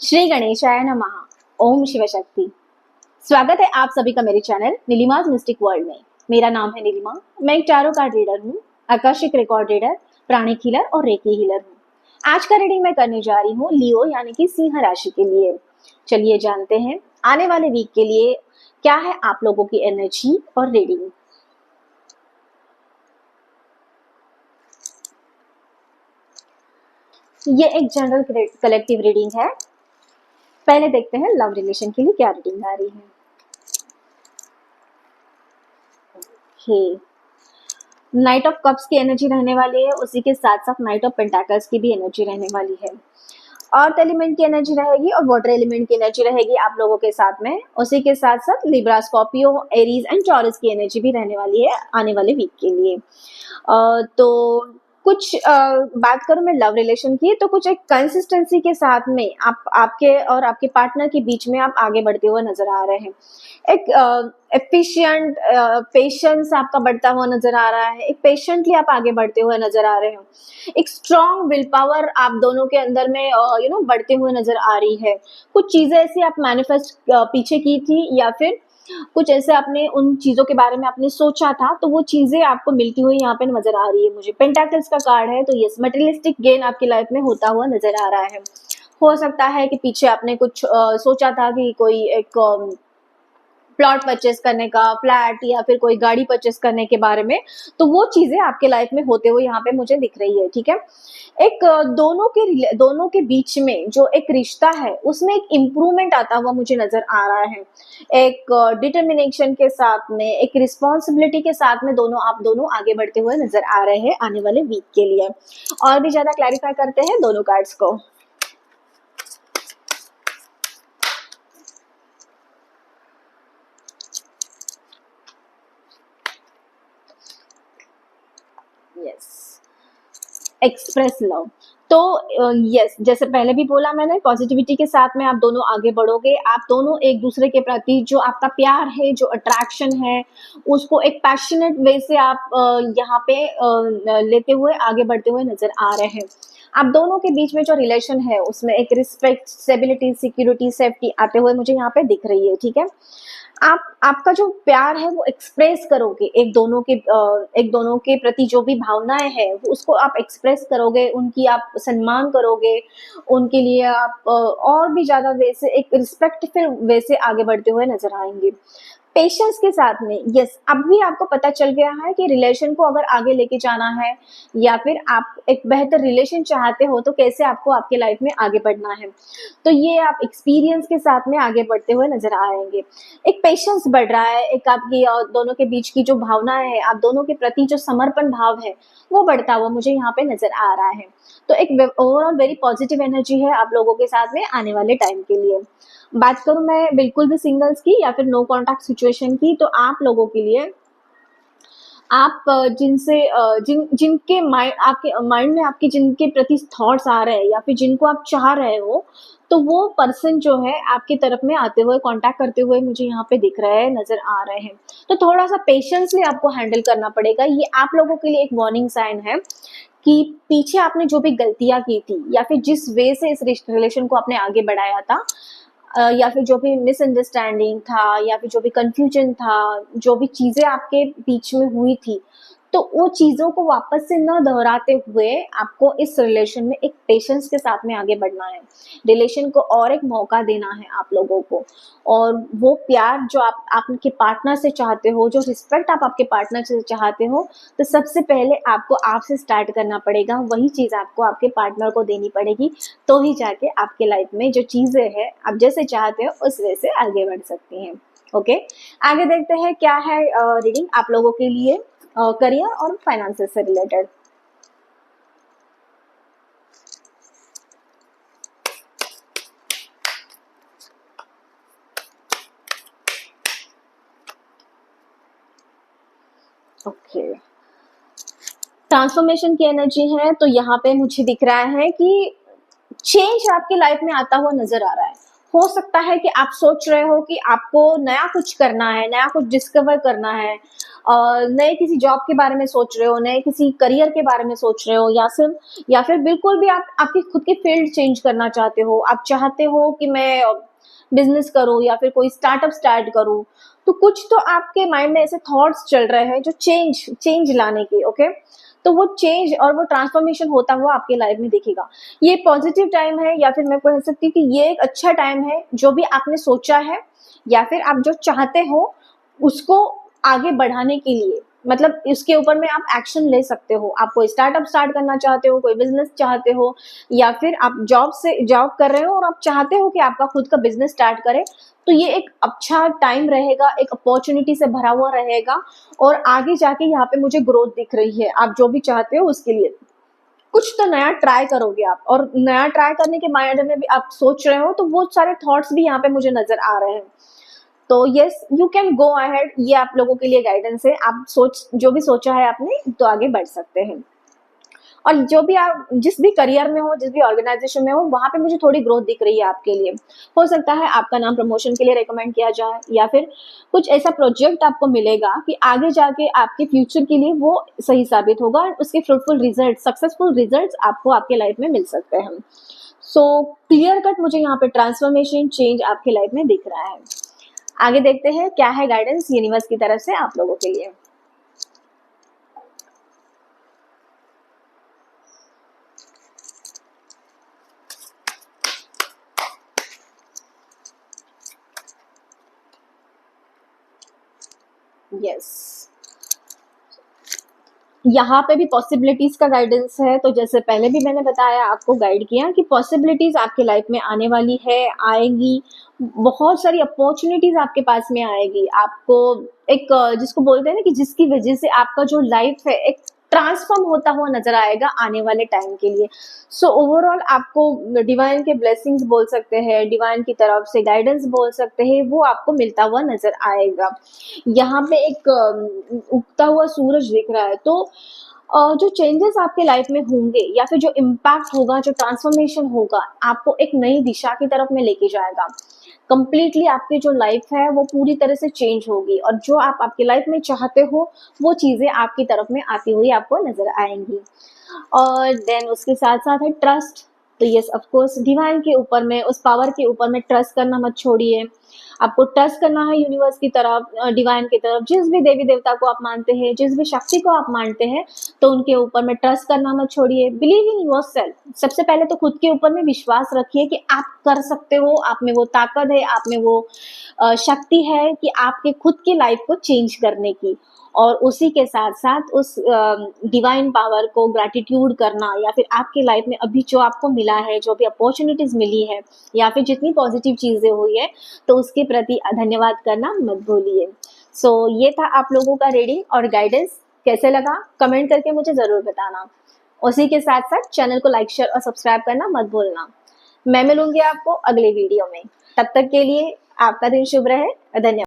श्री गणेशाय नमः। ओम शिव शक्ति। स्वागत है आप सभी का मेरे चैनल नीलिमाज मिस्टिक वर्ल्ड में। मेरा नाम है नीलिमा। मैं एक टैरो कार्ड रीडर हूँ, आकाशिक रिकॉर्ड रीडर, प्राणिक हीलर और रेकी हीलर हूँ। आज का रीडिंग मैं करने जा रही हूँ लियो यानी कि सिंह राशि के लिए। चलिए जानते हैं आने वाले वीक के लिए क्या है आप लोगों की एनर्जी और रीडिंग। ये एक जनरल कलेक्टिव रीडिंग है। पहले देखते हैं लव रिलेशन के लिए क्या रीडिंग आ रही है। नाइट ऑफ कप्स की एनर्जी रहने वाली है, उसी के साथ साथ नाइट ऑफ पेंटाकल्स की भी एनर्जी रहने वाली है। अर्थ एलिमेंट की एनर्जी रहेगी और वाटर एलिमेंट की एनर्जी रहेगी आप लोगों के साथ में। उसी के साथ साथ Libra, Scorpio, Aries and taurus की एनर्जी भी रहने वाली है आने वाले वीक के लिए। तो कुछ बात करूं मैं लव रिलेशन की, तो कुछ एक कंसिस्टेंसी के साथ में आपके और आपके पार्टनर के बीच में आप आगे बढ़ते हुए नजर आ रहे हैं। एक एफिशिएंट पेशेंस आपका बढ़ता हुआ नजर आ रहा है। एक पेशेंटली आप आगे बढ़ते हुए नजर आ रहे हो। एक स्ट्रॉन्ग विल पावर आप दोनों के अंदर में बढ़ते हुए नजर आ रही है। कुछ चीजें ऐसी आप मैनिफेस्ट पीछे की थी, या फिर कुछ ऐसे आपने उन चीजों के बारे में आपने सोचा था, तो वो चीजें आपको मिलती हुई यहाँ पे नजर आ रही है। मुझे पेंटाकल्स का कार्ड है, तो यस, मटेरियलिस्टिक गेन आपकी लाइफ में होता हुआ नजर आ रहा है। हो सकता है कि पीछे आपने कुछ सोचा था कि कोई एक प्लॉट परचेस करने का, फ्लैट या फिर कोई गाड़ी परचेस करने के बारे में, तो वो चीजें आपके लाइफ में होते हुए यहाँ पे मुझे दिख रही है। ठीक है, एक दोनों के बीच में जो एक रिश्ता है उसमें एक इम्प्रूवमेंट आता हुआ मुझे नजर आ रहा है। एक डिटर्मिनेशन के साथ में, एक रिस्पॉन्सिबिलिटी के साथ में आप दोनों आगे बढ़ते हुए नजर आ रहे हैं आने वाले वीक के लिए। और भी ज्यादा क्लैरिफाई करते हैं दोनों कार्ड्स को। Yes, express love. तो यस, जैसे पहले भी बोला मैंने, पॉजिटिविटी के साथ में आप दोनों आगे बढ़ोगे। आप दोनों एक दूसरे के प्रति जो आपका प्यार है, जो अट्रैक्शन है, उसको एक पैशनेट वे से आप यहाँ पे लेते हुए आगे बढ़ते हुए नजर आ रहे हैं। आप दोनों के बीच में जो रिलेशन है उसमें एक रिस्पेक्ट, स्टेबिलिटी, सिक्योरिटी, सेफ्टी आते हुए मुझे यहाँ पे दिख रही है। ठीक है, आपका जो प्यार है वो एक्सप्रेस करोगे एक दोनों के प्रति जो भी भावनाएं है उसको आप एक्सप्रेस करोगे, उनकी आप सम्मान करोगे, उनके लिए आप और भी ज्यादा वे से एक रिस्पेक्टफुल वे से आगे बढ़ते हुए नजर आएंगे। पेशेंस के साथ में, यस, अब भी आपको पता चल गया है कि रिलेशन को अगर आगे लेके जाना है या फिर आप एक बेहतर रिलेशन चाहते हो तो कैसे आपको आपके लाइफ में आगे बढ़ना है। तो ये आप एक्सपीरियंस के साथ में आगे बढ़ते हुए नजर आएंगे। एक पेशेंस बढ़ रहा है, एक आपकी दोनों के बीच की जो भावनाएं है, आप दोनों के प्रति जो समर्पण भाव है वो बढ़ता हुआ मुझे यहाँ पे नजर आ रहा है। तो एक ओवरऑल वेरी पॉजिटिव एनर्जी है आप लोगों के साथ में आने वाले टाइम के लिए। बात करूं मैं बिल्कुल भी सिंगल्स की या फिर नो कॉन्टैक्ट सिचुएशन की, तो आप लोगों के लिए आप जिनसे जिनके माइंड, आपके माइंड में आपके जिनके प्रति थॉट्स आ रहे हैं या फिर जिनको आप चाह रहे हो, तो वो पर्सन जो है आपकी तरफ में आते हुए, कांटेक्ट करते हुए मुझे यहाँ पे दिख रहे हैं, नजर आ रहे हैं। तो थोड़ा सा पेशेंसली आपको हैंडल करना पड़ेगा। ये आप लोगों के लिए एक वार्निंग साइन है कि पीछे आपने जो भी गलतियां की थी या फिर जिस वे से इस रिलेशन को आपने आगे बढ़ाया था, या फिर जो भी मिसअंडरस्टैंडिंग था या फिर जो भी कंफ्यूजन था, जो भी चीजें आपके बीच में हुई थी, तो वो चीजों को वापस से न दोहराते हुए आपको इस रिलेशन में एक पेशेंस के साथ में आगे बढ़ना है। रिलेशन को और एक मौका देना है आप लोगों को। और वो प्यार जो आप आपके पार्टनर से चाहते हो, जो रिस्पेक्ट आप आपके पार्टनर से चाहते हो, तो सबसे पहले आपको आपसे स्टार्ट करना पड़ेगा। वही चीज आपको आपके पार्टनर को देनी पड़ेगी, तो ही जाके आपके लाइफ में जो चीजें हैं आप जैसे चाहते हो उस वे से आगे बढ़ सकती हैं। ओके, आगे देखते हैं क्या है रीडिंग आप लोगों के लिए करियर और फाइनेंसेस से रिलेटेड। ओके, ट्रांसफॉर्मेशन की एनर्जी है, तो यहाँ पे मुझे दिख रहा है कि चेंज आपकी लाइफ में आता हुआ नजर आ रहा है। हो सकता है कि आप सोच रहे हो कि आपको नया कुछ करना है, नया कुछ डिस्कवर करना है, नए किसी जॉब के बारे में सोच रहे हो, नए किसी करियर के बारे में सोच रहे हो, या फिर बिल्कुल भी आप आपकी खुद की फील्ड चेंज करना चाहते हो, आप चाहते हो कि मैं बिजनेस करूं या फिर कोई स्टार्टअप स्टार्ट करूं, तो कुछ तो आपके माइंड में ऐसे थॉट्स चल रहे हैं जो चेंज लाने के, ओके। तो वो चेंज और वो ट्रांसफॉर्मेशन होता हुआ आपके लाइफ में दिखेगा। ये पॉजिटिव टाइम है, या फिर मैं कह सकती हूँ कि ये एक अच्छा टाइम है। जो भी आपने सोचा है या फिर आप जो चाहते हो उसको आगे बढ़ाने के लिए, मतलब इसके ऊपर में आप एक्शन ले सकते हो। आप कोई स्टार्टअप स्टार्ट करना चाहते हो, कोई बिजनेस चाहते हो, या फिर आप जॉब कर रहे हो और आप चाहते हो कि आपका खुद का बिजनेस स्टार्ट करें, तो ये एक अच्छा टाइम रहेगा, एक अपॉर्चुनिटी से भरा हुआ रहेगा। और आगे जाके यहाँ पे मुझे ग्रोथ दिख रही है। आप जो भी चाहते हो उसके लिए कुछ तो नया ट्राई करोगे आप, और नया ट्राई करने के माइंड में भी आप सोच रहे हो, तो वो सारे थॉट्स भी यहाँ पे मुझे नजर आ रहे हैं। तो yes, you can go ahead. ये आप लोगों के लिए गाइडेंस है। आप जो भी सोचा है आपने, तो आगे बढ़ सकते हैं। और जो भी आप जिस भी करियर में हो, जिस भी ऑर्गेनाइजेशन में हो, वहां पे मुझे थोड़ी ग्रोथ दिख रही है आपके लिए। हो सकता है आपका नाम प्रमोशन के लिए रिकमेंड किया जाए, या फिर कुछ ऐसा प्रोजेक्ट आपको मिलेगा कि आगे जाके आपके फ्यूचर के लिए वो सही साबित होगा, और उसके फ्रूटफुल रिजल्ट, सक्सेसफुल रिजल्ट आपको आपके लाइफ में मिल सकते हैं। सो क्लियर कट मुझे यहाँ पे ट्रांसफॉर्मेशन चेंज आपके लाइफ में दिख रहा है। आगे देखते हैं क्या है गाइडेंस यूनिवर्स की तरफ से आप लोगों के लिए। यस, यहाँ पे भी पॉसिबिलिटीज का गाइडेंस है। तो जैसे पहले भी मैंने बताया, आपको गाइड किया कि पॉसिबिलिटीज आपके लाइफ में आने वाली है, आएंगी। बहुत सारी अपॉर्चुनिटीज आपके पास में आएगी। आपको एक जिसको बोलते हैं ना कि जिसकी वजह से आपका जो लाइफ है एक ट्रांसफॉर्म होता हुआ नजर आएगा आने वाले टाइम के लिए। सो ओवरऑल आपको डिवाइन के ब्लेसिंग्स बोल सकते हैं, डिवाइन की तरफ से गाइडेंस बोल सकते हैं, वो आपको मिलता हुआ नजर आएगा। यहाँ पे एक उगता हुआ सूरज दिख रहा है। तो जो चेंजेस आपके लाइफ में होंगे, या फिर जो इम्पैक्ट होगा, जो ट्रांसफॉर्मेशन होगा, आपको एक नई दिशा की तरफ में लेके जाएगा। कंप्लीटली आपकी जो लाइफ है वो पूरी तरह से चेंज होगी, और जो आप आपकी लाइफ में चाहते हो वो चीजें आपकी तरफ में आती हुई आपको नजर आएंगी। और देन उसके साथ साथ है ट्रस्ट। तो यस, ऑफ कोर्स डिवाइन के ऊपर में, उस पावर के ऊपर में ट्रस्ट करना मत छोड़िए। आपको ट्रस्ट करना है यूनिवर्स की तरफ, डिवाइन की तरफ। जिस भी देवी देवता को आप मानते हैं, जिस भी शक्ति को आप मानते हैं, तो उनके ऊपर में ट्रस्ट करना मत छोड़िए। Believe in yourself. सबसे पहले तो खुद के ऊपर में विश्वास रखिए कि आप कर सकते हो, आप में वो ताकत है, आप में वो शक्ति है कि आपके खुद की लाइफ को चेंज करने की। और उसी के साथ साथ उस डिवाइन पावर को ग्रैटिट्यूड करना, या फिर आपकी लाइफ में अभी जो आपको मिला है, जो भी अपॉर्चुनिटीज मिली है, या फिर जितनी पॉजिटिव चीजें हुई है, तो उसके प्रति धन्यवाद करना मत भूलिए। सो ये था आप लोगों का रीडिंग और गाइडेंस। कैसे लगा कमेंट करके मुझे जरूर बताना। उसी के साथ साथ चैनल को लाइक, शेयर और सब्सक्राइब करना मत भूलना। मैं मिलूंगी आपको अगले वीडियो में। तब तक के लिए आपका दिन शुभ रहे। धन्यवाद।